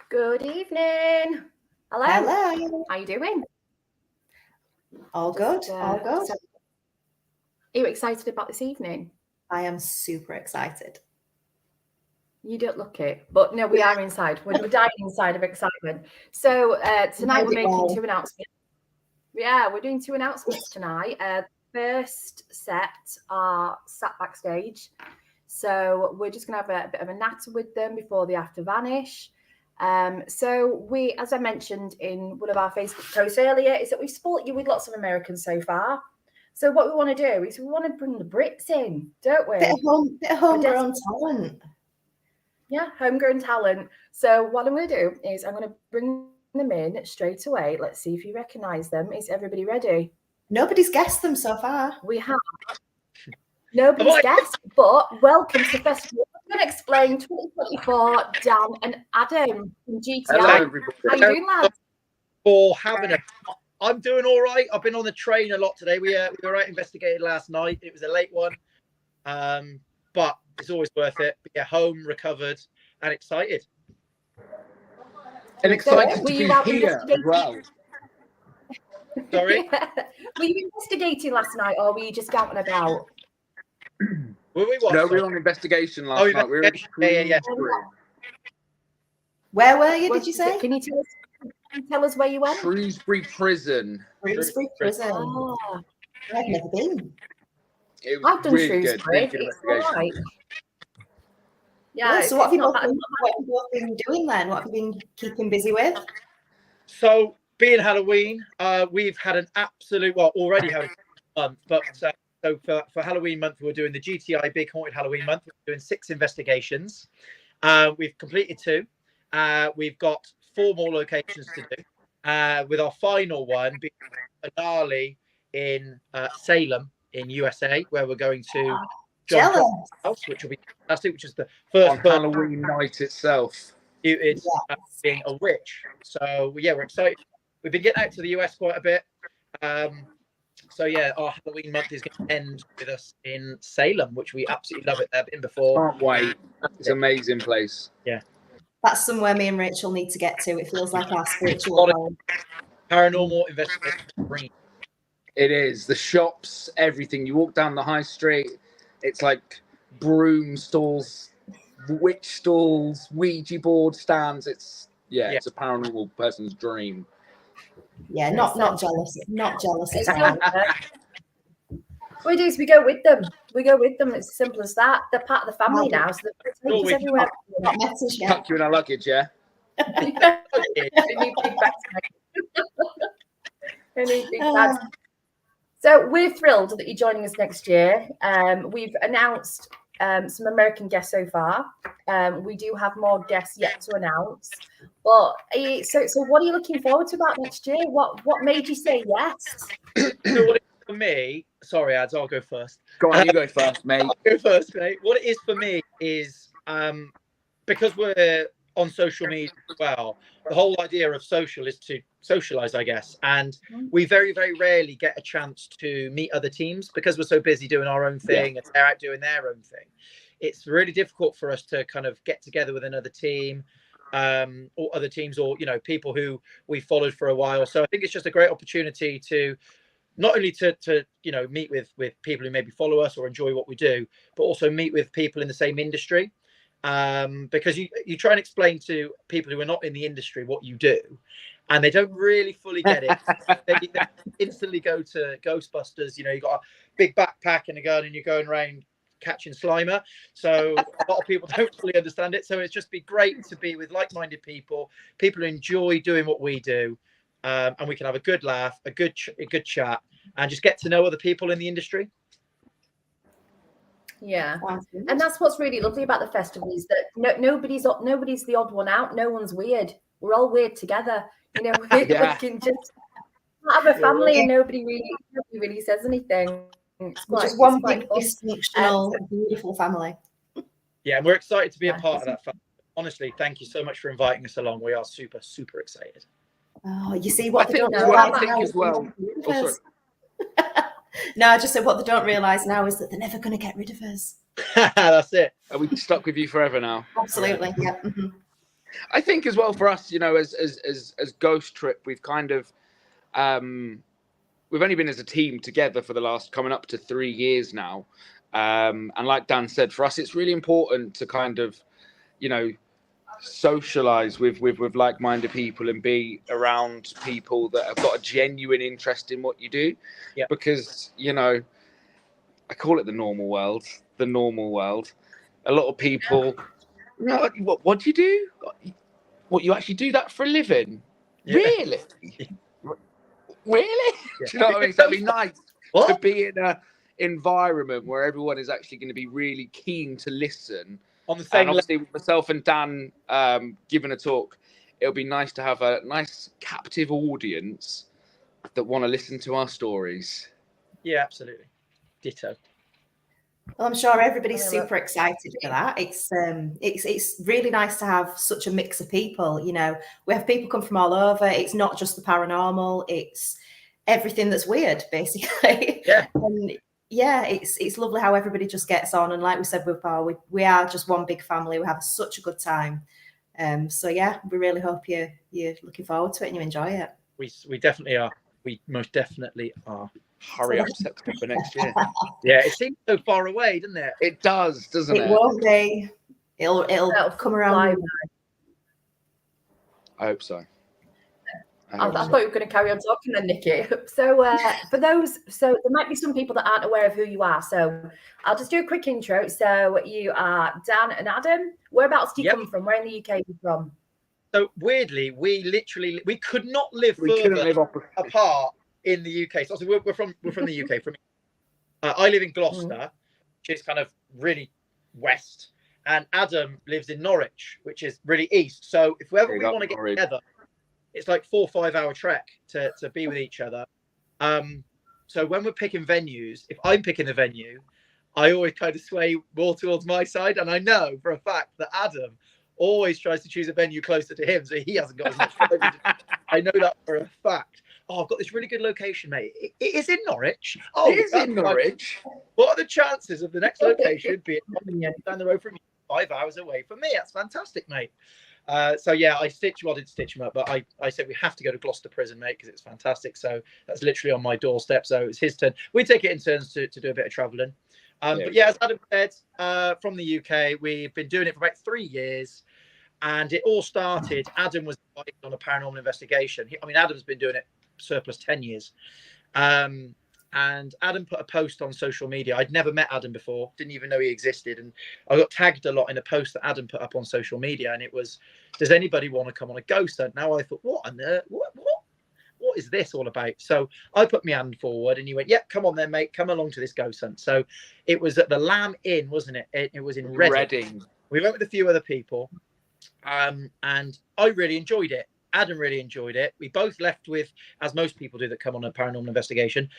Good evening. Hello. Hello. How you doing? All good. All good. Are you excited about this evening? I am super excited. You don't look it, but no, we are inside. We're dying inside of excitement. So tonight we're making 2 announcements. Yeah, we're doing 2 announcements tonight. First set are sat backstage. So we're just going to have a bit of a natter with them before they have to vanish. So we, as I mentioned in one of our Facebook posts earlier, is that we've sport you with lots of Americans so far. So what we want to do is we want to bring the Brits in, don't we? Bit of homegrown talent. Yeah, homegrown talent. So what I'm going to do is I'm going to bring them in straight away. Let's see if you recognise them. Is everybody ready? Nobody's guessed them so far. We have. Nobody's guessed, but welcome to the festival. I'm going to explain 2024, Dan and Adam from GTI. Hello, everybody. How you doing, lads? I'm doing all right. I've been on the train a lot today. We were out investigating last night. It was a late one, but it's always worth it. But yeah, home, recovered, and excited. And excited to be here as well. Sorry? Were you investigating last night, or were you just out and about? Were we what? No, we were on investigation last night. We were yeah. Where were you, did you say? Can you tell us where you went? Shrewsbury Prison. Shrewsbury Prison. Oh. I've never been. It was I've done really Shrewsbury. good. It's all right. Yeah. Well, so what have you both been doing then? What have you been keeping busy with? So, being Halloween, we've had an absolute, already had a month, but so for Halloween month, we're doing the GTI Big Haunted Halloween month. We're doing 6 investigations. We've completed 2. We've got 4 more locations to do, with our final one being finale in Salem in USA, where we're going to John's house, which will be fantastic, which is the first Halloween night itself. It's being a witch. So yeah, we're excited. We've been getting out to the US quite a bit. So yeah, our Halloween month is going to end with us in Salem, which we absolutely love it. I've been before. Can't wait. It's an amazing place. Yeah. That's somewhere me and Rachel need to get to. It feels like our spiritual home. Paranormal investigation. It is. The shops, everything. You walk down the high street, it's like broom stalls, witch stalls, Ouija board stands. It's a paranormal person's dream. Yeah, not jealous. Not jealous. What we do is we go with them. It's as simple as that. They're part of the family now, so they're taking us everywhere. Tuck you in our luggage, yeah? So we're thrilled that you're joining us next year. We've announced some American guests so far. We do have more guests yet to announce. But so what are you looking forward to about next year? What made you say yes? For me, sorry, Ads, I'll go first. Go on, you go first, mate. Go first, mate. What it is for me is because we're on social media as well, the whole idea of social is to socialize, I guess. And we very, very rarely get a chance to meet other teams because we're so busy doing our own thing and they're out doing their own thing. It's really difficult for us to kind of get together with another team, or other teams, or, people who we followed for a while. So I think it's just a great opportunity to not only to meet with people who maybe follow us or enjoy what we do, but also meet with people in the same industry. Because you try and explain to people who are not in the industry what you do, and they don't really fully get it. they instantly go to Ghostbusters. You got a big backpack and a gun, and you're going around catching Slimer. So a lot of people don't fully understand it. So it's just be great to be with like-minded people who enjoy doing what we do, and we can have a good laugh, a good chat, and just get to know other people in the industry. Yeah, and that's what's really lovely about the festival is that nobody's the odd one out. No one's weird. We're all weird together. You know, we can just have a family and nobody really says anything. It's quite, just one big fun. dysfunctional, beautiful family. Yeah, and we're excited to be a part of that family. Honestly, thank you so much for inviting us along. We are super, super excited. Oh, you see what I they think don't as well. realise I think as well. Oh, sorry. No, I just said what they don't realise now is that they're never going to get rid of us. That's it. Are we stuck with you forever now? Absolutely, yeah. Mm-hmm. I think as well for us, you know, as Ghost Trip, we've kind of we've only been as a team together for the last coming up to 3 years now, and like Dan said, for us it's really important to kind of, you know, socialize with like-minded people and be around people that have got a genuine interest in what you do. Yeah. Because, you know, I call it the normal world. A lot of people, you know, what do you do? What, you actually do that for a living? Yeah. Really? Really? Yeah. Do you know what I mean? So it'd be nice to be in an environment where everyone is actually going to be really keen to listen. On the same and obviously with myself and Dan giving a talk, it'll be nice to have a nice captive audience that want to listen to our stories. Yeah, absolutely. Ditto. Well, I'm sure everybody's super excited for that. It's really nice to have such a mix of people. You know, we have people come from all over. It's not just the paranormal. It's everything that's weird, basically. Yeah. And yeah, it's lovely how everybody just gets on. And like we said with Paul, we are just one big family. We have such a good time. So yeah, we really hope you're looking forward to it and you enjoy it. We definitely are. We most definitely are. Hurry up, September next year. Yeah, it seems so far away, doesn't it? It does, doesn't it? It won't be. It'll come around. I hope so. I thought you were going to carry on talking then, Nikki. So there might be some people that aren't aware of who you are. So I'll just do a quick intro. So you are Dan and Adam. Whereabouts do you come from? Where in the UK are you from? So weirdly, we could not live further apart in the UK. So we're from the UK. I live in Gloucester, which is kind of really west, and Adam lives in Norwich, which is really east. So if we want to get together, it's like 4 or 5 hour trek to be with each other. So when we're picking venues, if I'm picking the venue, I always kind of sway more towards my side, and I know for a fact that Adam always tries to choose a venue closer to him, so he hasn't got as much fun. I know that for a fact. Oh, I've got this really good location, mate. It is in Norwich. Oh, it is in Norwich. What are the chances of the next location being down the road from you, 5 hours away from me? That's fantastic, mate. So yeah, I didn't stitch him up, but I said we have to go to Gloucester Prison, mate, because it's fantastic. So that's literally on my doorstep. So it's his turn. We take it in turns to do a bit of travelling. But yeah, as Adam said, from the UK, we've been doing it for about 3 years. And it all started, Adam was invited on a paranormal investigation. Adam's been doing it surplus 10 years. And Adam put a post on social media. I'd never met Adam before, didn't even know he existed. And I got tagged a lot in a post that Adam put up on social media. And it was, does anybody want to come on a ghost hunt? Now I thought, what on earth? What is this all about? So I put my hand forward and he went, come on then, mate, come along to this ghost hunt. So it was at the Lamb Inn, wasn't it? It was in Reading. We went with a few other people. And I really enjoyed it. Adam really enjoyed it. We both left with, as most people do that come on a paranormal investigation,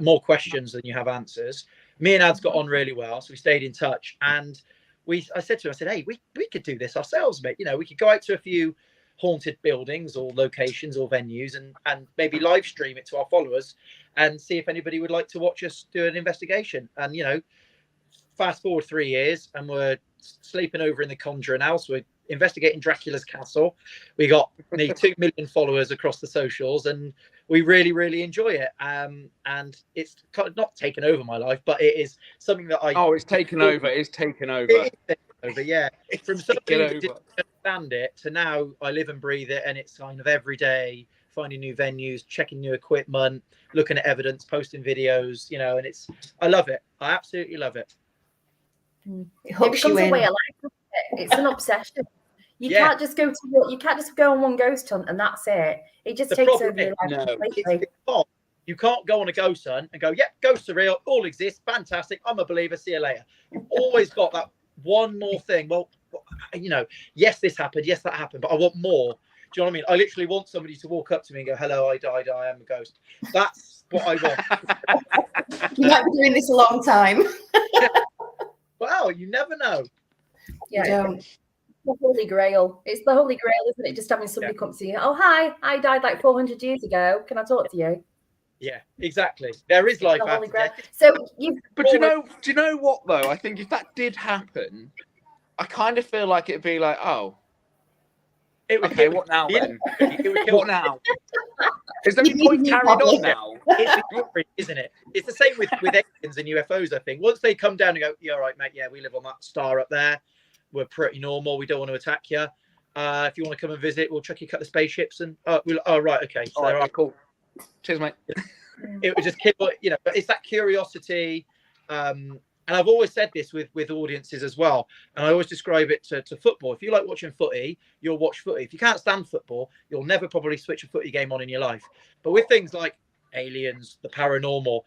more questions than you have answers. Me and Ads got on really well, so we stayed in touch. And I said to him, hey, we could do this ourselves, mate. You know, we could go out to a few haunted buildings or locations or venues and maybe live stream it to our followers and see if anybody would like to watch us do an investigation. And, you know, fast forward 3 years and we're sleeping over in the Conjuring house. We're investigating Dracula's castle. We got 2 million followers across the socials and we really, really enjoy it. And it's kind of not taken over my life, but it is something that it's taken over. It's taken over. It is taken over, yeah. From somebody that didn't understand it to now I live and breathe it, and it's kind of every day finding new venues, checking new equipment, looking at evidence, posting videos, you know, and I love it. I absolutely love it. It becomes a way of life. It's an obsession. You can't just go on one ghost hunt and that's it. It just takes over your life completely. You can't go on a ghost hunt and go, yep, ghosts are real, all exist, fantastic, I'm a believer, see you later. You've always got that one more thing. Well, you know, yes, this happened, yes, that happened, but I want more. Do you know what I mean? I literally want somebody to walk up to me and go, hello, I died, I am a ghost. That's what I want. You might be doing this a long time. Well, you never know. You don't. The Holy Grail. It's the Holy Grail, isn't it? Just having somebody come to you. Oh, hi, I died like 400 years ago. Can I talk to you? Yeah, exactly. There is life after death. So you. But do you know what though? I think if that did happen, I kind of feel like it'd be like, oh, okay, what now then? What now? Is there any point carried on now? It's boring, isn't it? It's the same with aliens and UFOs, I think. Once they come down and go, yeah, all right, mate, yeah, we live on that star up there. We're pretty normal. We don't want to attack you. If you want to come and visit, we'll chuck you cut the spaceships and right, okay. So all right, cool. Cheers, mate. It would just kill, you know, but it's that curiosity. And I've always said this with audiences as well. And I always describe it to football. If you like watching footy, you'll watch footy. If you can't stand football, you'll never probably switch a footy game on in your life. But with things like aliens, the paranormal,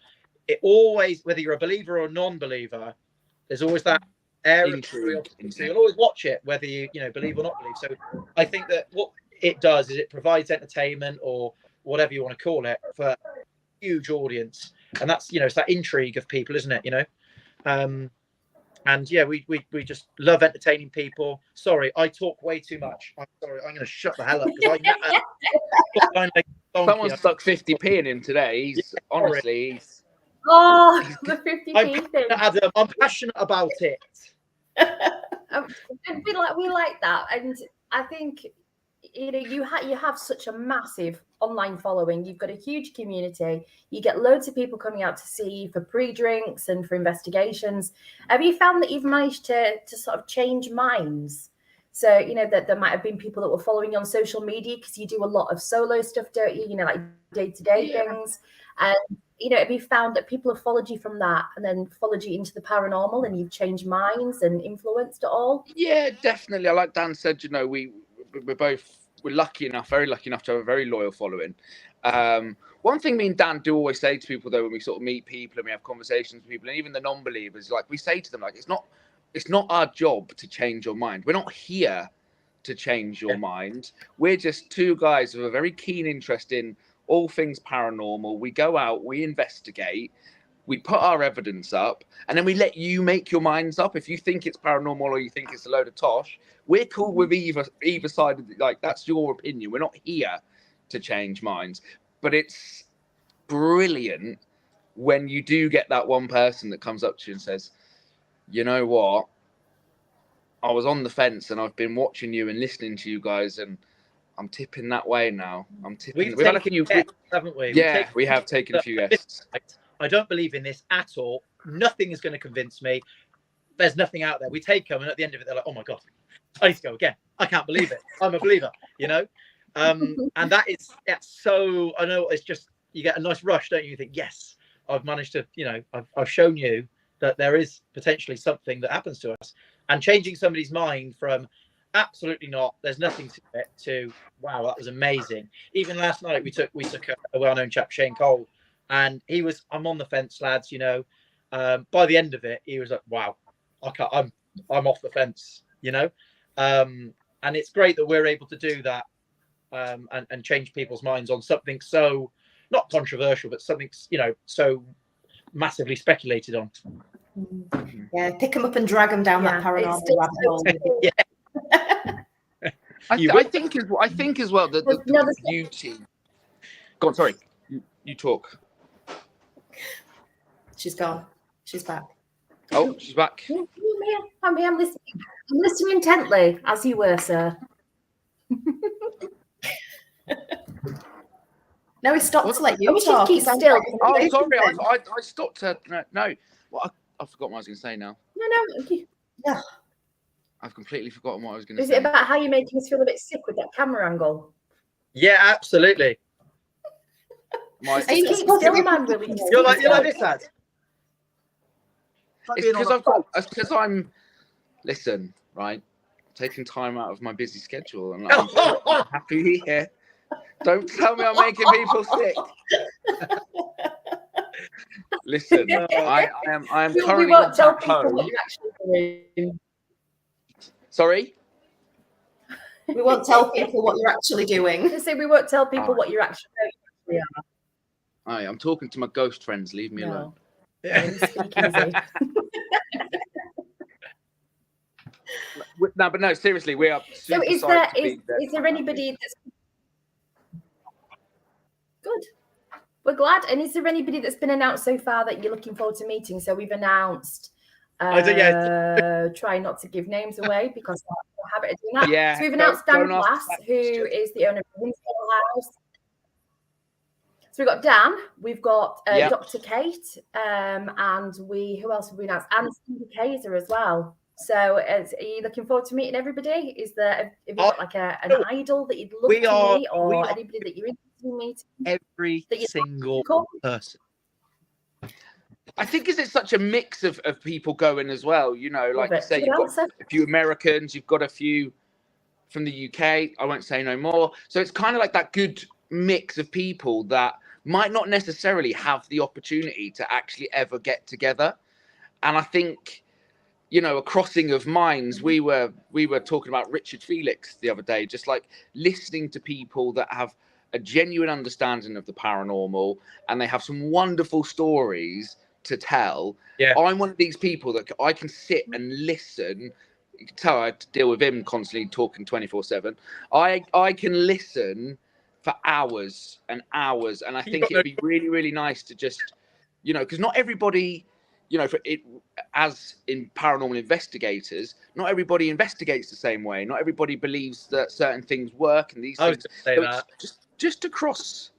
it always, whether you're a believer or a non-believer, there's always that air of curiosity. So you'll always watch it, whether you believe or not believe. So I think that what it does is it provides entertainment or whatever you want to call it for a huge audience. And that's, it's that intrigue of people, isn't it? And yeah, we just love entertaining people. Sorry, I talk way too much. I'm sorry, I'm going to shut the hell up because someone stuck 50p in him today. He's honestly, he's the 50p thing. Adam, I'm passionate about it. We like that, and I think you have such a massive online following. You've got a huge community. You get loads of people coming out to see you for pre-drinks and for investigations. Have you found that you've managed to sort of change minds? So, that there might have been people that were following you on social media because you do a lot of solo stuff, don't you? Like day-to-day things. And, have you found that people have followed you from that and then followed you into the paranormal and you've changed minds and influenced it all? Yeah, definitely. Like Dan said, we're lucky enough, very lucky enough to have a very loyal following. One thing me and Dan do always say to people though, when we sort of meet people and we have conversations with people, and even the non-believers, like we say to them, like, it's not our job to change your mind. We're not here to change your mind. We're just two guys with a very keen interest in all things paranormal. We go out, we investigate, we put our evidence up, and then we let you make your minds up. If you think it's paranormal or you think it's a load of tosh, we're cool with either side of it. Like, that's your opinion. We're not here to change minds. But it's brilliant when you do get that one person that comes up to you and says, you know what? I was on the fence and I've been watching you and listening to you guys, and I'm tipping that way now. We've had a few guests, haven't we? Yeah, we have taken a few guests. I don't believe in this at all. Nothing is going to convince me. There's nothing out there. We take them, and at the end of it, they're like, oh my God, I need to go again. I can't believe it. I'm a believer, And that's so, I know it's just, you get a nice rush, don't you? You think, yes, I've managed to, I've shown you that there is potentially something that happens to us. And changing somebody's mind from absolutely not, there's nothing to it, to, wow, that was amazing. Even last night, we took a well-known chap, Shane Cole, and he was, I'm on the fence, lads, by the end of it, he was like, wow, I'm off the fence, and it's great that we're able to do that, and change people's minds on something so not controversial, but something, so massively speculated on. Yeah, pick them up and drag them down that paranormal rabbit hole. Yeah. I think as well that the beauty. Go on, sorry. You talk. She's gone. She's back. Oh, she's back. I'm here. I'm listening. I'm listening intently, as you were, sir. No, he stopped to let you talk. Keep still. Oh, sorry. I stopped her. No. Well, I forgot what I was going to say now. No. I've completely forgotten what I was going to say. Is it about how you're making us feel a bit sick with that camera angle? Yeah, absolutely. You keep still, man. Really. You're like this, lad. It's because I'm. Listen, right. Taking time out of my busy schedule, and I'm happy here Don't tell me I'm making people sick. Listen, I am currently we won't tell back people home. what you're actually doing. Sorry? We won't tell people what you're actually doing. I say we won't tell people what you're actually doing. I'm talking to my ghost friends. Leave me alone. Yeah. Speak easy. No, but no, seriously, we are super So is there anybody that's good? We're glad. And is there anybody that's been announced so far that you're looking forward to meeting? So we've announced try not to give names away because I have a habit of doing that. Yeah, so we've announced Dan Glass, who question. is the owner of the Winslow House. So we've got Dan, we've got Dr. Kate, and who else have we announced? And Stevie Kaiser as well. So are you looking forward to meeting everybody? Have you got like an idol that you'd love to meet, or anybody that you're interested in meeting? Every single person. I think it's such a mix of people going as well. You know, like you say, you've got a few Americans, you've got a few from the UK. I won't say no more. So it's kind of like that good mix of people that might not necessarily have the opportunity to actually ever get together. And I think, you know, a crossing of minds. We were talking about Richard Felix the other day, just like listening to people that have a genuine understanding of the paranormal and they have some wonderful stories to tell. Yeah. I'm one of these people that I can sit and listen. You can tell I have to deal with him constantly talking 24/7. I can listen for hours and hours, and I think it'd be really, really nice to just, you know, because not everybody, you know, as in paranormal investigators, not everybody investigates the same way. Not everybody believes that certain things work and these things. So just across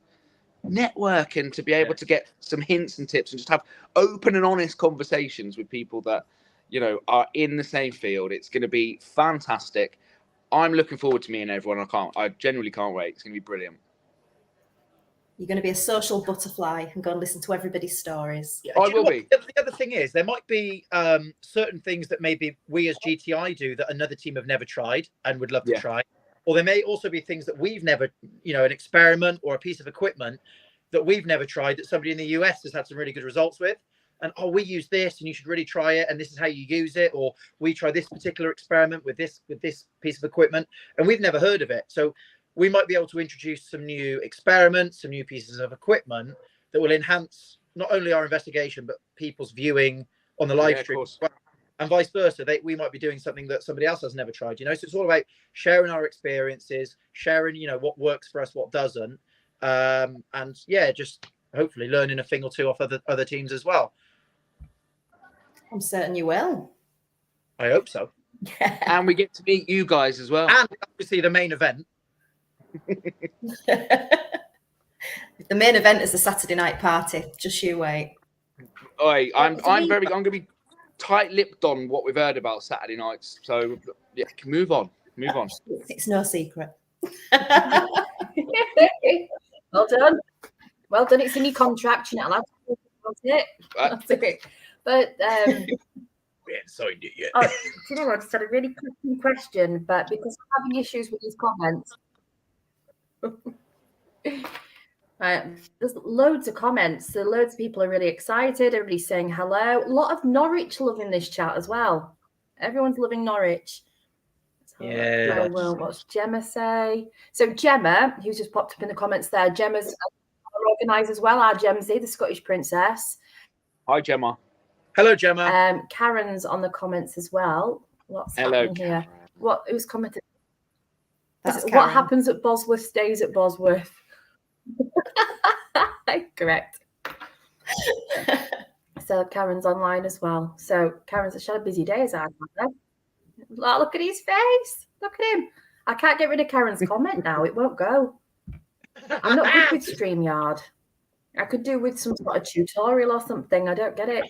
network and to be able to get some hints and tips and just have open and honest conversations with people that, you know, are in the same field. It's going to be fantastic. I'm looking forward to meeting everyone. I genuinely can't wait. It's going to be brilliant. You're going to be a social butterfly and go and listen to everybody's stories. Yeah, I will be. The other thing is there might be certain things that maybe we as GTI do that another team have never tried and would love to try. Or there may also be things that we've never, you know, an experiment or a piece of equipment that we've never tried that somebody in the US has had some really good results with. And, we use this and you should really try it. And this is how you use it. Or we try this particular experiment with this piece of equipment and we've never heard of it. So we might be able to introduce some new experiments, some new pieces of equipment that will enhance not only our investigation, but people's viewing on the live stream. And vice versa, we might be doing something that somebody else has never tried, you know. So it's all about sharing our experiences, sharing, you know, what works for us, what doesn't, and just hopefully learning a thing or two off other teams as well. I'm certain you will. I hope so. And we get to meet you guys as well. And obviously the main event. The main event is the Saturday night party. Just you wait. I'm going to be tight-lipped on what we've heard about Saturday nights. So yeah, move on. It's no secret. Well done. It's in your contract. You're not allowed to talk about it. That's it. But we haven't signed it yet. Do you know what? I just had a really quick question, but because I'm having issues with these comments. There's loads of comments. So loads of people are really excited. Everybody's saying hello. A lot of Norwich love in this chat as well. Everyone's loving Norwich. Yeah. What's Gemma say? So Gemma, who's just popped up in the comments there, Gemma's organised as well. Our Gemsy, the Scottish princess. Hi, Gemma. Hello, Gemma. Karen's on the comments as well. What's happening here? Who's commented? What happens at Bosworth stays at Bosworth. Correct. So Karen's online as well. So Karen's had a busy day as I have. Look at his face. Look at him. I can't get rid of Karen's comment now. It won't go. I'm not good with StreamYard. I could do with some sort of tutorial or something. I don't get it.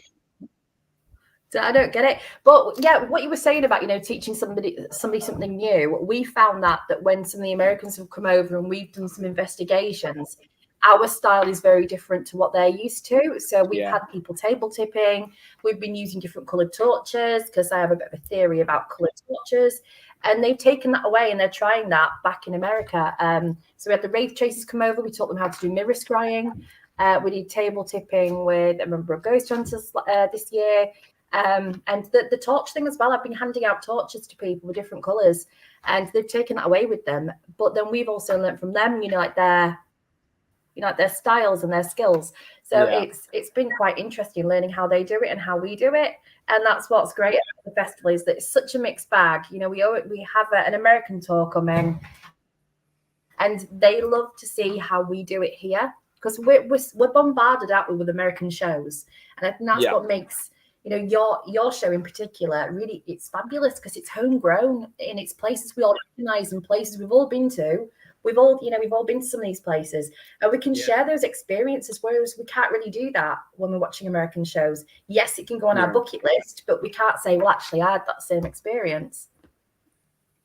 But yeah, what you were saying about, you know, teaching somebody something new, we found that when some of the Americans have come over and we've done some investigations, our style is very different to what they're used to. So we've Yeah. had people table tipping. We've been using different coloured torches because I have a bit of a theory about coloured torches. And they've taken that away and they're trying that back in America. So we had the Wraith Chasers come over. We taught them how to do mirror scrying. We did table tipping with a number of ghost hunters this year. And the torch thing as well. I've been handing out torches to people with different colours and they've taken that away with them. But then we've also learned from them, like their styles and their skills. So it's been quite interesting learning how they do it and how we do it. And that's what's great about the festival is that it's such a mixed bag. We have an American tour coming and they love to see how we do it here because we're bombarded out with American shows. And I think that's what makes, your show in particular, really, it's fabulous because it's homegrown and it's places we all recognize and places we've all been to. We've all been to some of these places and we can share those experiences, whereas we can't really do that when we're watching American shows. Yes, it can go on our bucket list, but we can't say, well, actually, I had that same experience.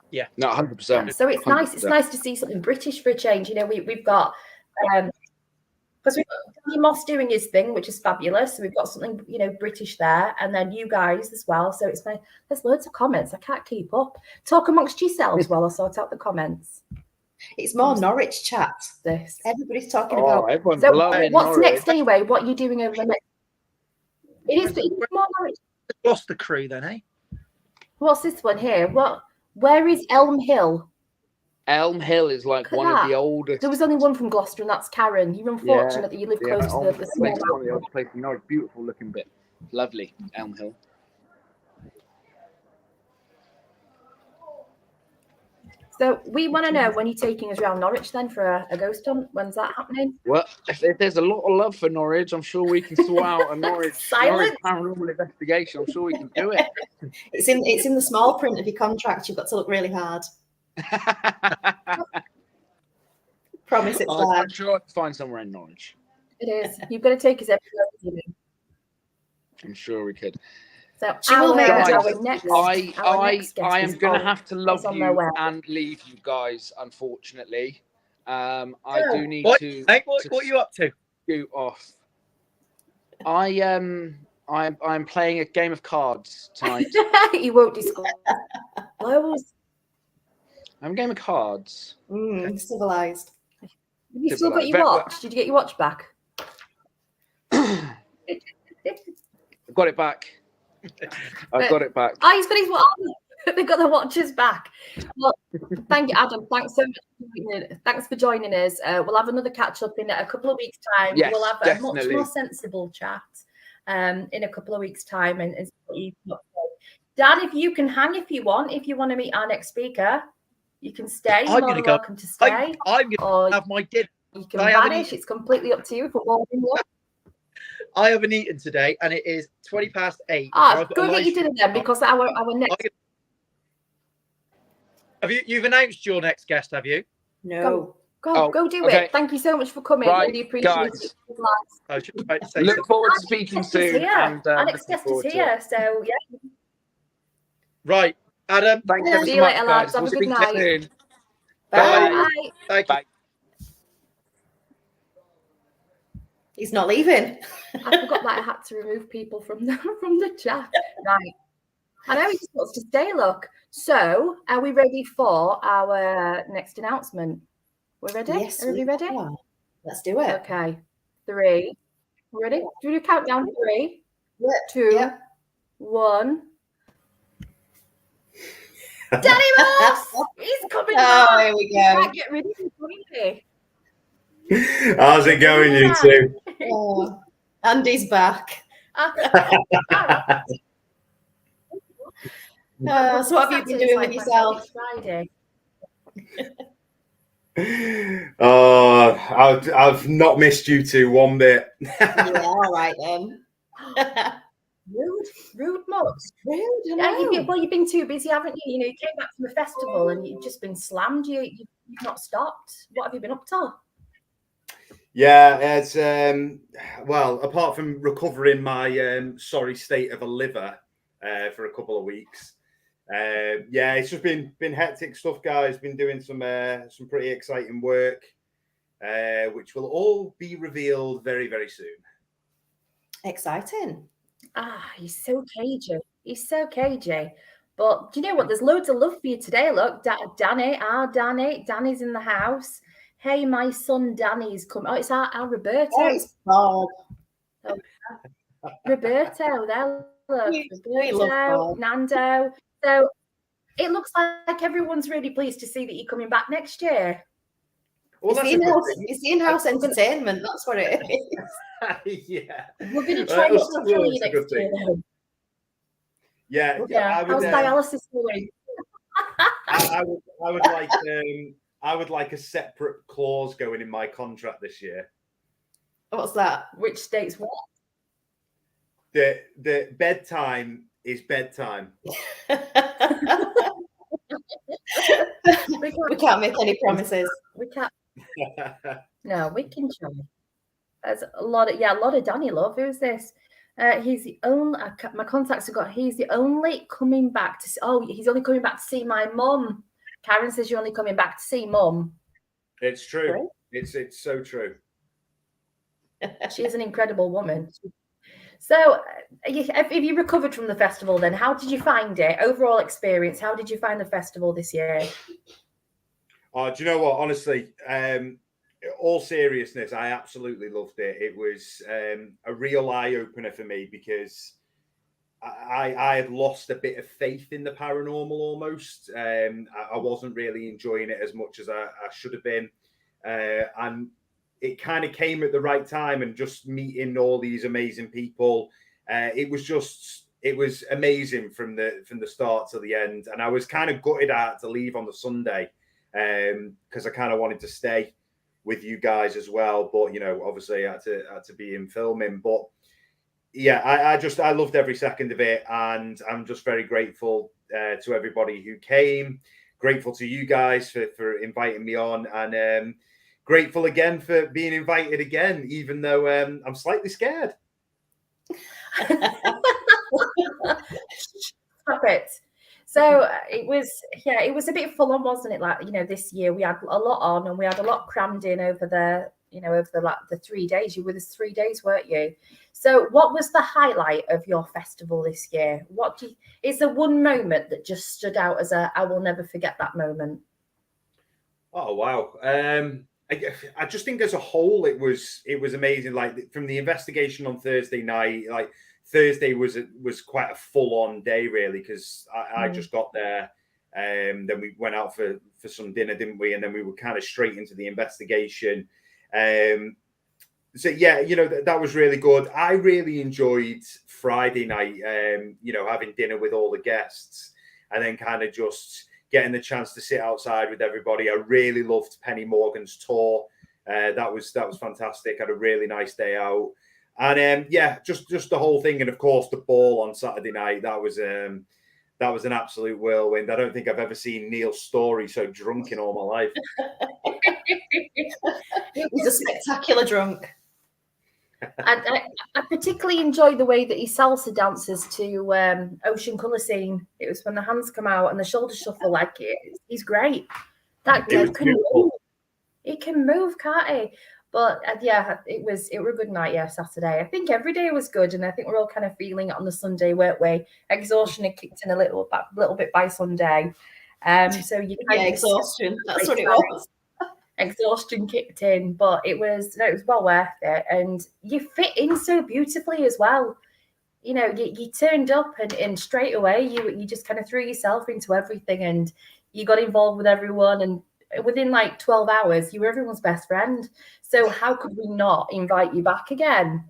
Yeah, no, 100%. So it's 100%. nice. It's nice to see something British for a change. We've got because we've got Danny Moss doing his thing, which is fabulous. So we've got something British there, and then you guys as well. So it's nice. There's loads of comments. I can't keep up. Talk amongst yourselves while I sort out the comments. It's more Norwich chat. This Everybody's talking about. Everyone's so loving what's Norwich. next anyway? What are you doing over the next? It is more Norwich. Lost the crew then, eh? What's this one here? Where is Elm Hill? Elm Hill is like one of the oldest. There was only one from Gloucester, and that's Karen. You're unfortunate that you live close to the small place, one of the oldest places in Norwich. Beautiful looking bit. Lovely, Elm Hill. So we want to know when you're taking us around Norwich then for a ghost hunt. When's that happening? Well, if there's a lot of love for Norwich, I'm sure we can sort out a Norwich paranormal investigation. I'm sure we can do it. It's in the small print of your contract. You've got to look really hard. Promise it's there. I'm sure I can find somewhere in Norwich. It is. You've got to take us everywhere. I'm sure we could. So I next am going to have to love on you and leave you guys, unfortunately. I do need to. Hey, what are you up to? Scoot off. I'm playing a game of cards tonight. You won't disclose. I'm a game of cards. Civilized. Have you still got your watch? Did you get your watch back? I've got it back. I've got it back. Oh, he's got his watch. They got the watches back. Well, thank you, Adam. Thanks so much. Thanks for joining us. We'll have another catch up in a couple of weeks' time. Yes, we'll have definitely. a much more sensible chat in a couple of weeks' time. And see what you've got. Dan, if you can hang if you want to meet our next speaker, you can stay. You're more than welcome to stay. I'm going to have my dinner. You can vanish. It's completely up to you. I haven't eaten today, and it is 8:20. Go get your dinner then, because our next. Have you've announced your next guest? Have you? No. Go do it. Thank you so much for coming. Right, really appreciate it. Look forward to speaking soon. Our next guest is here, so yeah. Right, Adam. Thanks ever See so you much, later, guys. lads. Have a good night. Soon. Bye. Thank you. Bye. He's not leaving. I forgot that I had to remove people from the chat. Right. I know he just wants to stay, look. So, are we ready for our next announcement? We're ready? Yes, Are we ready? are. Let's do it. Okay. 3. Ready? Do we do countdown? 3, Yep. 2, Yep. 1. Danny Moss! He's coming back. There we You can't go. get rid of him, can you? How's it going, you two? Oh, Andy's back. So what have you been doing with yourself? Friday. Oh, I've not missed you two one bit. Yeah, all right then. Rude, Moss. Rude, I Yeah, know. you've been too busy, haven't you? You came back from a festival and you've just been slammed. You've not stopped. What have you been up to? Yeah, it's well, apart from recovering my sorry state of a liver for a couple of weeks. Yeah, it's just been hectic stuff, guys. Been doing some pretty exciting work. which will all be revealed very, very soon. Exciting. He's so cagey. He's so cagey. But do you know what? There's loads of love for you today. Look, Danny, Danny's in the house. Hey, my son Danny's come. Oh, it's our Roberto. Oh, it's Bob. Roberto, there. Look, We love Roberto, Bob. Nando. So it looks like everyone's really pleased to see that you're coming back next year. Well, It's the in-house entertainment. That's what it is. Yeah. We're going to try not to kill you next year, though. Yeah. How's dialysis going? I would like a separate clause going in my contract this year. What's that? Which states what? The bedtime is bedtime. We can't make any promises. We can't. No, we can try. There's a lot of Danny love. Who's this? He's the only. My contacts have got. He's the only coming back to. He's only coming back to see my mum. Karen says you're only coming back to see mum. It's true. It's so true. She is an incredible woman. So, have you recovered from the festival then? How did you find it? Overall experience, how did you find the festival this year? Do you know what? Honestly, all seriousness, I absolutely loved it. It was a real eye-opener for me because I had lost a bit of faith in the paranormal almost. I wasn't really enjoying it as much as I should have been. And it kind of came at the right time, and just meeting all these amazing people. It was amazing from the start to the end. And I was kind of gutted I had to leave on the Sunday because I kind of wanted to stay with you guys as well. But, you know, obviously I had to be in filming. But yeah, I loved every second of it. And I'm just very grateful to everybody who came. Grateful to you guys for inviting me on, and grateful again for being invited again, even though I'm slightly scared. Stop it. So it was a bit full on, wasn't it? Like, you know, this year we had a lot on, and we had a lot crammed in over the 3 days. You were with us 3 days, weren't you? So what was the highlight of your festival this year? Is there one moment that just stood out as I will never forget that moment? Oh wow. I just think as a whole it was amazing. Like, from the investigation on Thursday night, like Thursday was quite a full-on day really, because I just got there, and then we went out for some dinner, didn't we? And then we were kind of straight into the investigation. So yeah, you know, that was really good. I really enjoyed Friday night, you know, having dinner with all the guests, and then kind of just getting the chance to sit outside with everybody. I really loved Penny Morgan's tour. That was fantastic. Had a really nice day out, and yeah, just the whole thing, and of course the ball on Saturday night. That was an absolute whirlwind. I don't think I've ever seen Neil Story so drunk in all my life. He's a spectacular drunk. I particularly enjoyed the way that he salsa dances to Ocean Colour Scene. It was when the hands come out and the shoulder shuffle, like he's great. That dude can move. He can move, can't he? But yeah, it was a good night. Yeah, Saturday. I think every day was good, and I think we're all kind of feeling it on the Sunday, weren't we? Exhaustion had kicked in a little bit by Sunday. So you exhaustion. That's what it was. Exhaustion kicked in, but it was well worth it, and you fit in so beautifully as well. You know, you turned up and straight away you just kind of threw yourself into everything, and you got involved with everyone, and within like 12 hours you were everyone's best friend. So how could we not invite you back again?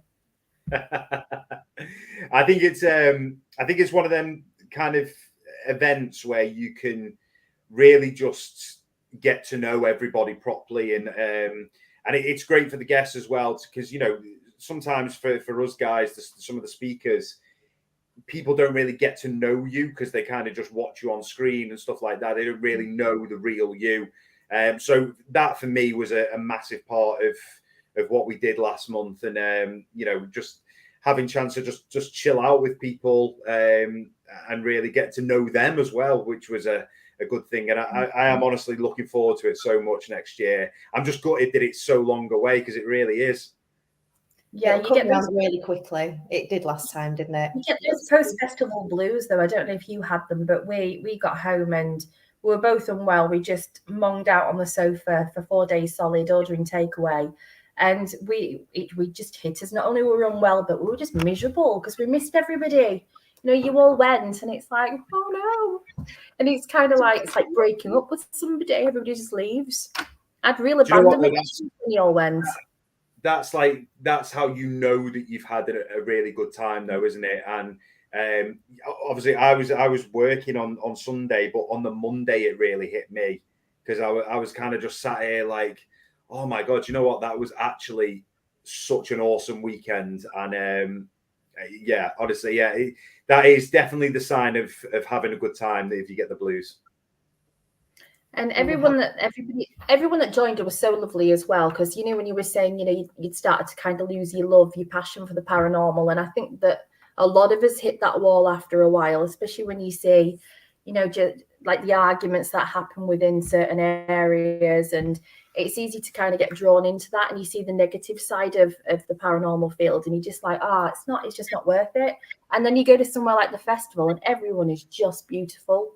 I think it's one of them kind of events where you can really just get to know everybody properly, and it's great for the guests as well, because, you know, sometimes for us guys, some of the speakers, people don't really get to know you because they kind of just watch you on screen and stuff like that. They don't really know the real you. So that for me was a massive part of what we did last month, and you know, just having chance to just chill out with people and really get to know them as well, which was a good thing. And I am honestly looking forward to it so much next year. I'm just gutted that it's so long away, because it really is. Yeah, you get those really quickly. It did last time, didn't it? You get those post-festival blues, though. I don't know if you had them, but we got home and we were both unwell. We just monged out on the sofa for 4 days solid, ordering takeaway. And we just hit us. Not only were we unwell, but we were just miserable because we missed everybody. You know, you all went, and it's like, oh no. And it's kind of like, it's like breaking up with somebody. Everybody just leaves. I'd real abandonment when you all went. That's how you know that you've had a really good time, though, isn't it? And obviously, I was working on Sunday, but on the Monday it really hit me, because I was kind of just sat here like, oh my God, you know what? That was actually such an awesome weekend. And yeah, honestly, yeah, that is definitely the sign of having a good time, if you get the blues. And everyone that joined it was so lovely as well, because, you know, when you were saying, you know, you'd started to kind of lose your love, your passion for the paranormal. And I think that a lot of us hit that wall after a while, especially when you see, you know, just like the arguments that happen within certain areas. And it's easy to kind of get drawn into that, and you see the negative side of the paranormal field, and you're just like, it's just not worth it. And then you go to somewhere like the festival and everyone is just beautiful.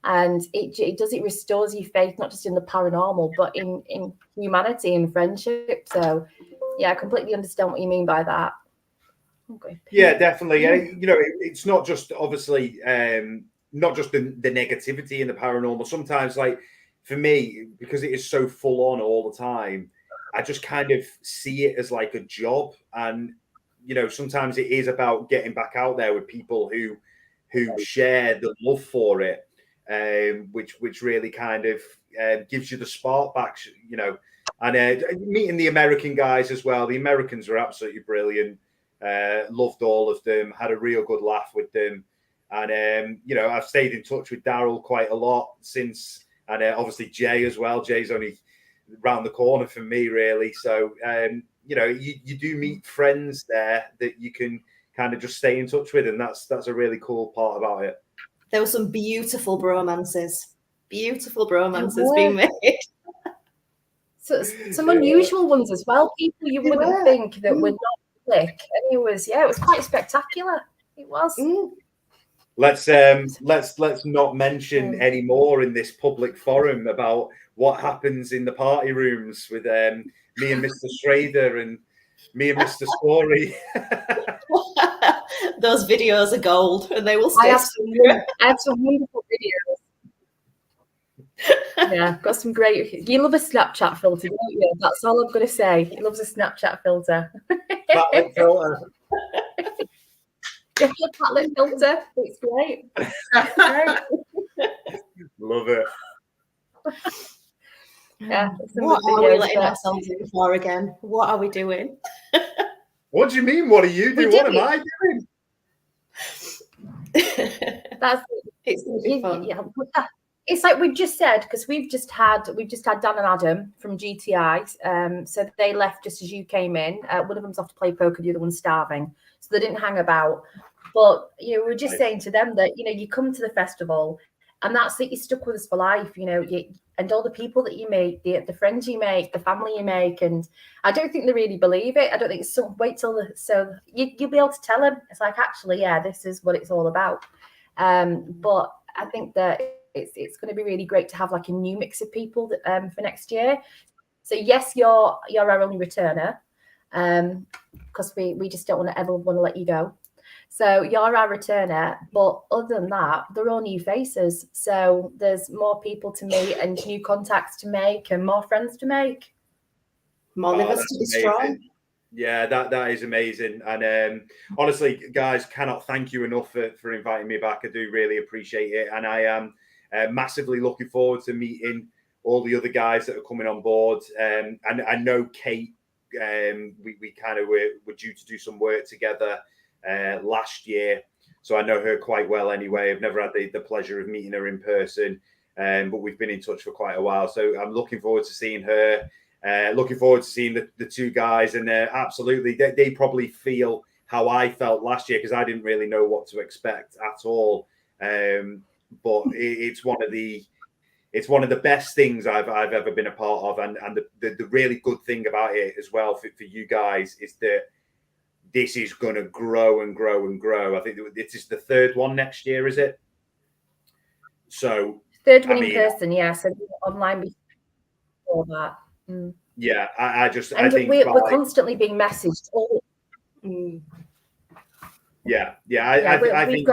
And it restores your faith, not just in the paranormal, but in humanity and friendship. So yeah, I completely understand what you mean by that. Okay. Yeah, definitely. You know, it's not just obviously not just the negativity in the paranormal. Sometimes, like for me, because it is so full on all the time, I just kind of see it as like a job. And you know, sometimes it is about getting back out there with people who share the love for it. Which really kind of gives you the spark back, you know. And meeting the American guys as well. The Americans were absolutely brilliant. Loved all of them. Had a real good laugh with them. And you know, I've stayed in touch with Daryl quite a lot since, and obviously Jay as well. Jay's only round the corner from me, really. So you know, you do meet friends there that you can kind of just stay in touch with, and that's a really cool part about it. There were some beautiful bromances being made. So some unusual ones as well. People you wouldn't think that would not click. And it was quite spectacular. It was. Let's not mention any more in this public forum about what happens in the party rooms with me and Mr. Schrader and me and Mr. Story. Those videos are gold, and they will stay. I have some wonderful videos. Yeah, got some great. You love a Snapchat filter, don't you? That's all I'm going to say. He loves a Snapchat filter. Backlit filter. Backlit filter. It's great. Love it. Yeah. What are we letting ourselves in for again? What are we doing? What do you mean? What are you doing? What am I doing? It's going to be fun. Yeah. It's like we just said, because we've just had Dan and Adam from GTI. So they left just as you came in. One of them's off to play poker, the other one's starving, so they didn't hang about. But you know, we're just saying to them that, you know, you come to the festival, and that's it. You're stuck with us for life. You know, and all the people that you make, the friends you make, the family you make, and I don't think they really believe it. I don't think so. Wait till so you'll be able to tell them. It's like, actually, yeah, this is what it's all about. But I think that it's going to be really great to have like a new mix of people that, for next year. So yes, you're our only returner, because we just don't want to let you go. So you're our returner, but other than that, they're all new faces. So there's more people to meet and new contacts to make and more friends to make. More livers to be strong. Yeah, that is amazing. And honestly, guys, cannot thank you enough for inviting me back. I do really appreciate it. And I am massively looking forward to meeting all the other guys that are coming on board. And I know Kate, we kind of were due to do some work together last year. So I know her quite well anyway. I've never had the pleasure of meeting her in person, but we've been in touch for quite a while. So I'm looking forward to seeing her. Looking forward to seeing the two guys, and absolutely, they probably feel how I felt last year, because I didn't really know what to expect at all. But it's one of the best things I've ever been a part of, and the really good thing about it as well for you guys is that this is going to grow and grow and grow. I think this is the third one next year, is it? So third one in person, yeah. So online before that. Mm. Yeah, I think we're constantly being messaged. Yeah, I think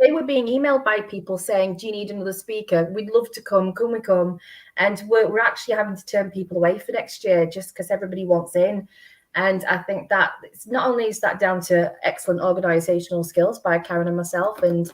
they were being emailed by people saying, "Do you need another speaker? We'd love to come. Can we come?" And we're actually having to turn people away for next year just because everybody wants in. And I think that it's not only is that down to excellent organisational skills by Karen and myself and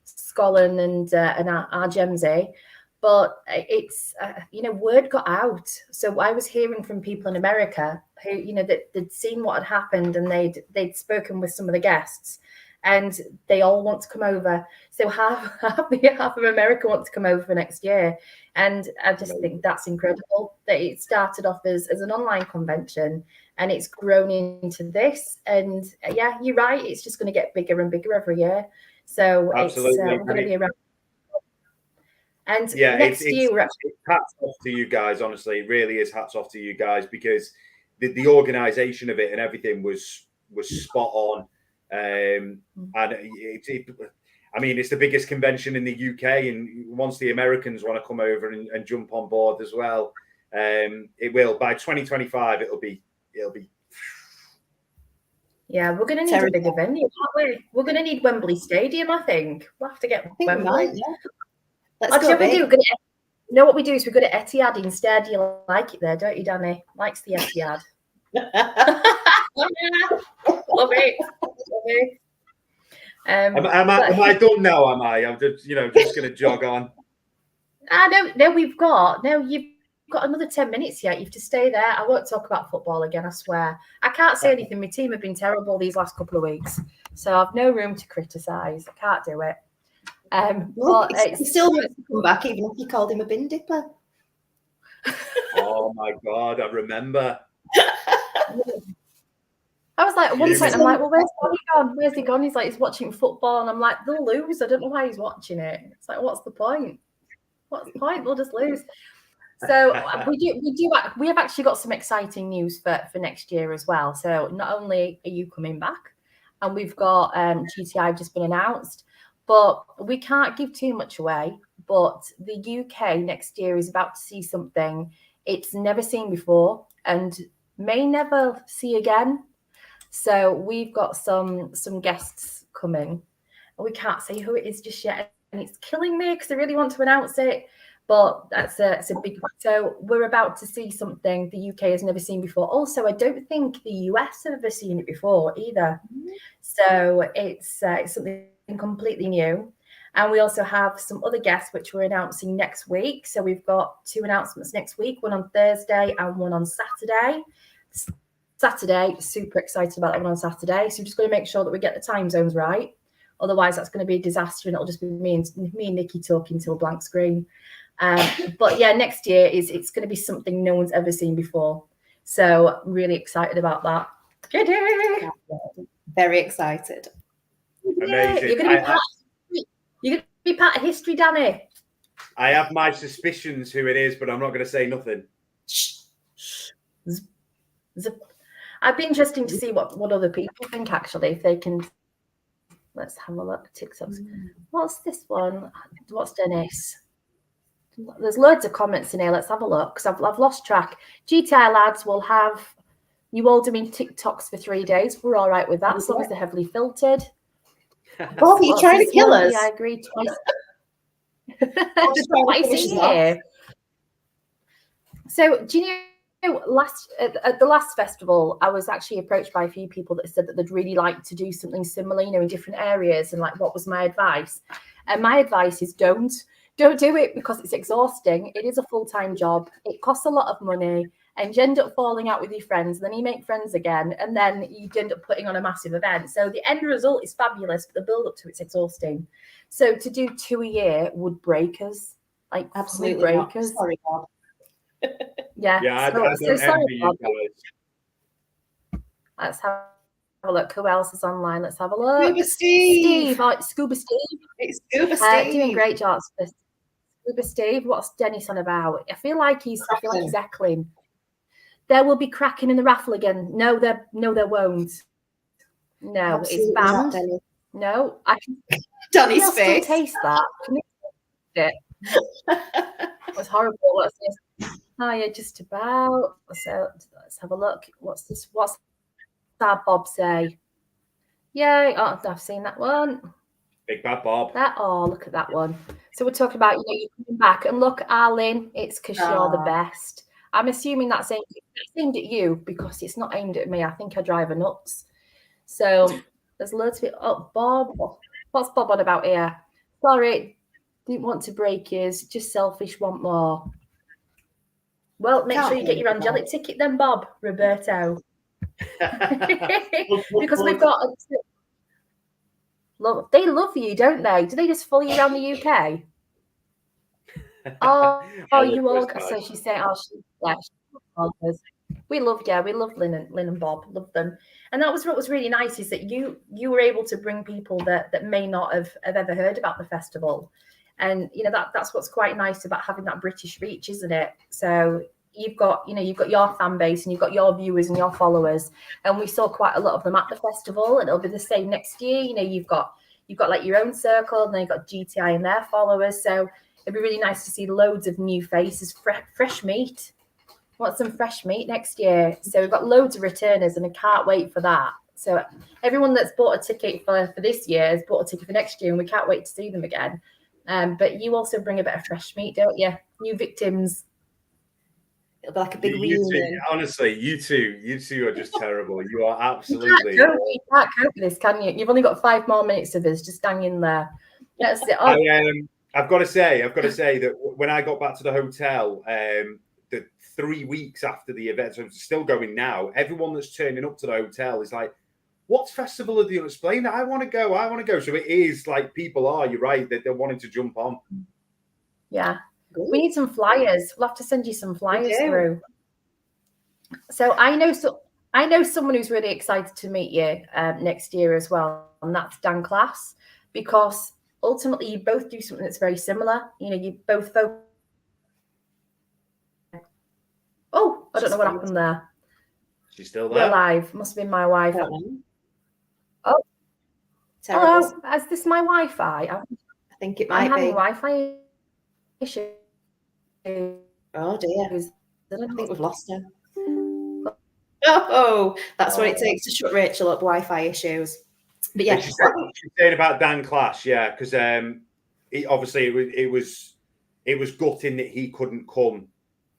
Scotland and our Gemsy, but it's word got out. So I was hearing from people in America who that they'd seen what had happened and they'd spoken with some of the guests, and they all want to come over. So half of America want to come over for next year, and I just think that's incredible that it started off as an online convention and it's grown into this. And yeah, you're right, it's just going to get bigger and bigger every year. So absolutely, we're going to be around. And yeah, next year, we're actually hats off to you guys. Honestly, it really is hats off to you guys, because the organisation of it and everything was spot on. And I mean, it's the biggest convention in the UK, and once the Americans want to come over and jump on board as well, it will. By 2025, it'll be. Yeah, we're going to need a bigger venue, aren't we? We're going to need Wembley Stadium, I think. We'll have to get Wembley. Might, yeah. Let's go big. You know what we do is we go to Etihad instead. You like it there, don't you, Danny? Likes the Etihad. Love it. Am I done now? Am I? I'm just going to jog on. No, you've got another 10 minutes yet. You have to stay there. I won't talk about football again, I swear. I can't say anything. My team have been terrible these last couple of weeks, so I've no room to criticise. I can't do it. But he still wants to come back, even if you called him a bin dipper. Oh my God, I remember. I was like, at one point, I'm like, well, where's he gone? Where's he gone? He's like, he's watching football. And I'm like, they'll lose. I don't know why he's watching it. It's like, what's the point? What's the point? They'll just lose. So we have actually got some exciting news for next year as well. So not only are you coming back, and we've got GTI just been announced, but we can't give too much away. But the UK next year is about to see something it's never seen before and may never see again. So we've got some guests coming. We can't say who it is just yet, and it's killing me because I really want to announce it. But it's a big. So we're about to see something the UK has never seen before. Also, I don't think the US have ever seen it before either. So it's something completely new. And we also have some other guests which we're announcing next week. So we've got 2 announcements next week, one on Thursday and one on Saturday. Super excited about that one on Saturday. So we're just going to make sure that we get the time zones right. Otherwise, that's going to be a disaster, and it'll just be me and Nikki talking to a blank screen. But yeah, next year it's going to be something no one's ever seen before. So I'm really excited about that. Very excited. Amazing. You're going to be part of history, Danny. I have my suspicions who it is, but I'm not going to say nothing. I'd be interesting to see what other people think, actually, if they can. Let's have a look. TikToks. What's this one? What's Dennis? There's loads of comments in here. Let's have a look, because I've lost track. GTI lads will have you all doing TikToks for 3 days. We're all right with that, as long as they're heavily filtered. Bob, are you trying to kill us? Yeah, I agree. Twice a year. So, do you know? At the last festival, I was actually approached by a few people that said that they'd really like to do something similar, in different areas, and like, what was my advice? And my advice is don't do it, because it's exhausting. It is a full-time job. It costs a lot of money, and you end up falling out with your friends. Then you make friends again, and then you end up putting on a massive event. So the end result is fabulous, but the build-up to it's exhausting. So to do 2 a year would break us, like absolutely break us. Sorry, Bob. Yeah, I don't envy you guys. That's how a look. Who else is online? Let's have a look. Scuba Steve. Steve. Oh, it's Scuba Steve. It's Scuba Steve. Doing great jobs. Scuba Steve. What's Dennis on about? I feel like he's heckling. There will be cracking in the raffle again. No, there won't. No, Absolutely it's banned. not, Danny. No, I can Danny's face. still taste that. Can you taste it? It's horrible. What's this? Oh yeah, just about. So let's have a look. What's this? What's that Bob say? Yay! Oh, I've seen that one. Big Bad Bob. Look at that one. So we're talking about, you coming back, and look, Arlene, it's because you're the best. I'm assuming that's aimed at you because it's not aimed at me. I think I drive her nuts. So there's loads of it. Oh, Bob. What's Bob on about here? Sorry, didn't want to break yours. Just selfish, want more. Well, make sure you get your angelic ticket then, Bob. Roberto. Because we've got... They love you, don't they? Do they just follow you around the UK? You all. So she's saying, we love Lynn and Bob, love them. And that was what was really nice, is that you were able to bring people that may not have ever heard about the festival. And that's what's quite nice about having that British reach, isn't it? So you've got your fan base, and you've got your viewers and your followers, and we saw quite a lot of them at the festival, and it'll be the same next year. You've got like your own circle, and then you've got GTI and their followers. So it'd be really nice to see loads of new faces, fresh meat. Want some fresh meat next year. So we've got loads of returners, and I can't wait for that. So everyone that's bought a ticket for this year has bought a ticket for next year, and we can't wait to see them again. But you also bring a bit of fresh meat, don't you? New victims. It'll be like a big reunion. Honestly, you two are just terrible. You are absolutely... You can't cope with this, can you? You've only got 5 more minutes of this. Just hang in there. That's it. I've got to say that when I got back to the hotel, the 3 weeks after the event, so it's still going now, everyone that's turning up to the hotel is like, what festival of the unexplained? I want to go. So it is like, people are, you're right, they're wanting to jump on. Yeah. We need some flyers. We'll have to send you some flyers through. So I know someone who's really excited to meet you next year as well, and that's Dan Class, because ultimately you both do something that's very similar. You both focus. Oh, I don't know what happened there. She's still there. We're live. Must have been my Wi-Fi. Oh, Terrible. hello. Is this my Wi-Fi? I think it might be. I'm having Wi-Fi issues. Oh dear. I think we've lost her. Oh, that's what it takes to shut Rachel up, Wi-Fi issues. But yeah. She's saying about Dan Clash, yeah, because obviously it was gutting that he couldn't come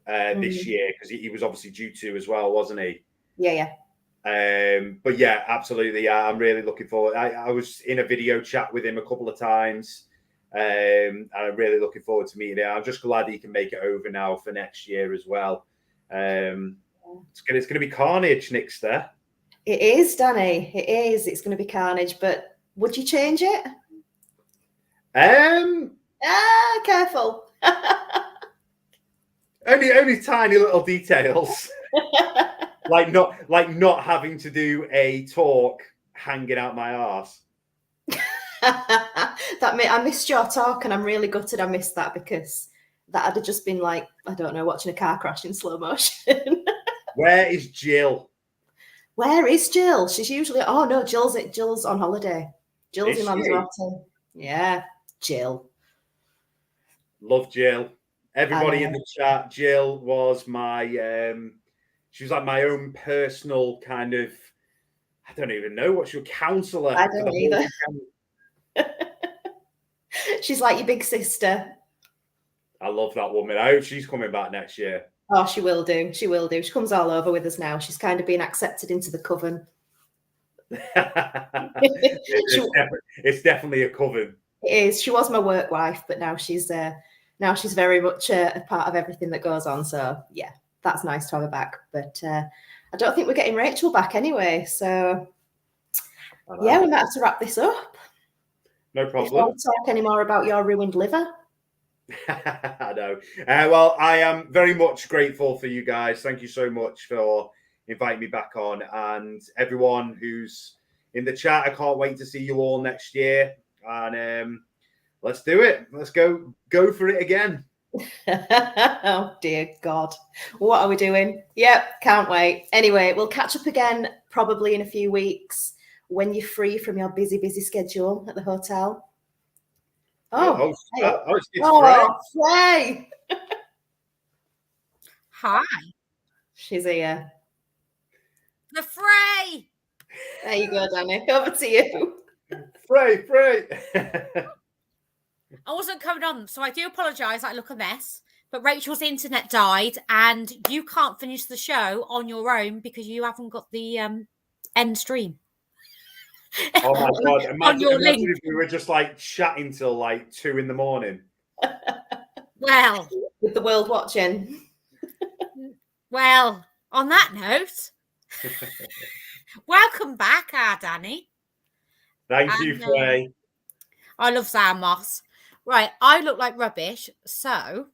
this year, because he was obviously due to as well, wasn't he? Yeah. But yeah, absolutely. Yeah, I'm really looking forward. I was in a video chat with him a couple of times. And I'm really looking forward to meeting him. I'm just glad he can make it over now for next year as well. It's going to be carnage next there. It is, Danny. It is. It's going to be carnage. But would you change it? Careful. only tiny little details, like not having to do a talk hanging out my arse. I missed your talk, and I'm really gutted I missed that, because that had just been like, I don't know, watching a car crash in slow motion. Where is Jill? Where is Jill? She's usually... Oh no, Jill's on holiday. Jill's in Lanzarote. Yeah, Jill. Love Jill. Everybody in the chat, Jill was my she was like my own personal kind of, I don't even know what's your counselor. I don't either. She's like your big sister. I love that woman. I hope she's coming back next year. Oh, she will do. She will do. She comes all over with us now. She's kind of being accepted into the coven. It's definitely a coven. It is. She was my work wife, but now she's very much a part of everything that goes on. So yeah, that's nice to have her back. But I don't think we're getting Rachel back anyway. So yeah, we might have to wrap this up. No problem. If you want to talk any more about your ruined liver. I know. Well, I am very much grateful for you guys. Thank you so much for inviting me back on. And everyone who's in the chat, I can't wait to see you all next year. And let's do it. Let's go for it again. Oh dear God, what are we doing? Yep, can't wait. Anyway, we'll catch up again probably in a few weeks when you're free from your busy schedule at the hotel. Oh, it's Frey. Hi, She's here. the Frey. There you go, Danny. Over to you. Frey. I wasn't coming on, so I do apologise. I look a mess. But Rachel's internet died, and you can't finish the show on your own because you haven't got the end stream. Oh my God! On your imagine link. if we were just like chatting till like 2 a.m. Well, With the world watching. well. On that note, welcome back, Danny. Thank you, Frey. I love Sam Moss. Right, I look like rubbish, so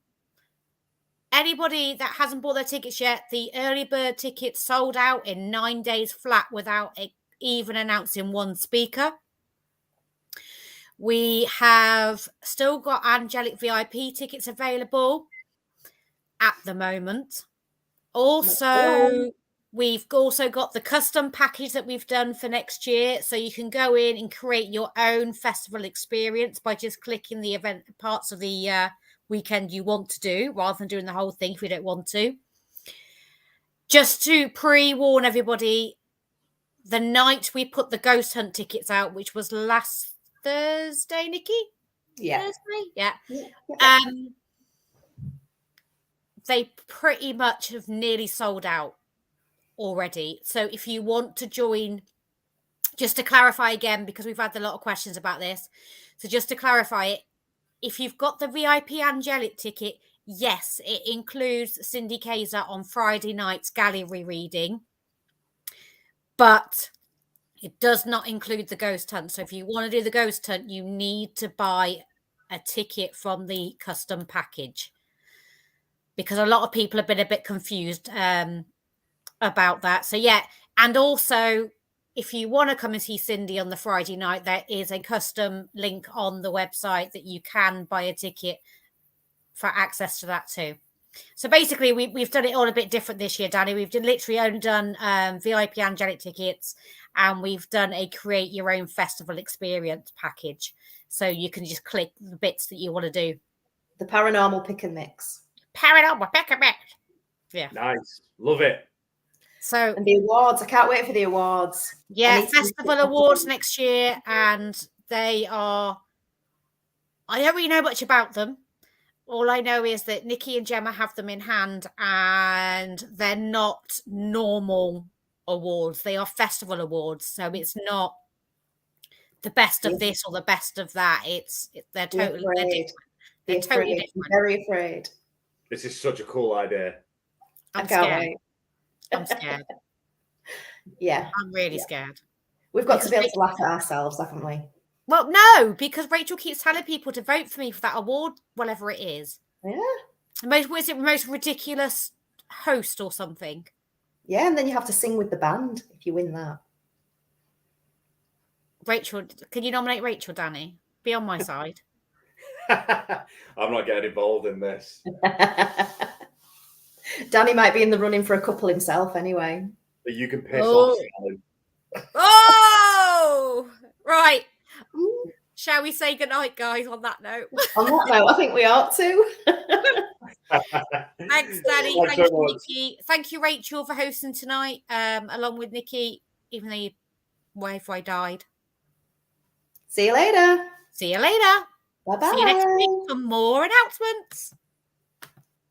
anybody that hasn't bought their tickets yet, the early bird tickets sold out in 9 days flat without even announcing one speaker. We have still got Angelic VIP tickets available at the moment. Also, we've also got the custom package that we've done for next year. So you can go in and create your own festival experience by just clicking the event parts of the weekend you want to do rather than doing the whole thing if you don't want to. Just to pre-warn everybody, the night we put the Ghost Hunt tickets out, which was last Thursday, Nikki? Yeah. Thursday? Yeah. Yeah. They pretty much have nearly sold out already. So if you want to join, just to clarify again, because we've had a lot of questions about this. So just to clarify it, if you've got the VIP Angelic ticket, yes, it includes Cindy Kaiser on Friday night's gallery reading, but it does not include the Ghost Hunt. So if you want to do the Ghost Hunt, you need to buy a ticket from the custom package, because a lot of people have been a bit confused about that. So yeah, and also if you want to come and see Cindy on the Friday night, there is a custom link on the website that you can buy a ticket for access to that too. So basically, we've done it all a bit different this year, Danny. We've literally only done VIP Angelic tickets, and we've done a create your own festival experience package. So you can just click the bits that you want to do. The paranormal pick and mix. Paranormal pick and mix. Yeah. Nice. Love it. So and the awards, I can't wait for the awards. Yeah, festival awards next year, and they are. I don't really know much about them. All I know is that Nikki and Gemma have them in hand, and they're not normal awards. They are festival awards, so it's not the best of this or the best of that. They're totally different. They're totally different. Very afraid. This is such a cool idea. I'm scared. I'm scared. Yeah. I'm really scared. We've got to be able to laugh at ourselves, haven't we? Well, no, because Rachel keeps telling people to vote for me for that award, whatever it is. Yeah. Was it most ridiculous host or something? Yeah, and then you have to sing with the band if you win that. Rachel, can you nominate Rachel, Danny? Be on my side. I'm not getting involved in this. Danny might be in the running for a couple himself anyway. But you can piss off. Oh, right. Shall we say goodnight, guys, on that note? On that note, I think we ought to. Thanks, Danny. Thank you, Nikki. Thank you, Rachel, for hosting tonight, along with Nikki, even though your Wi-Fi died. See you later. See you later. Bye-bye. See you next week for more announcements.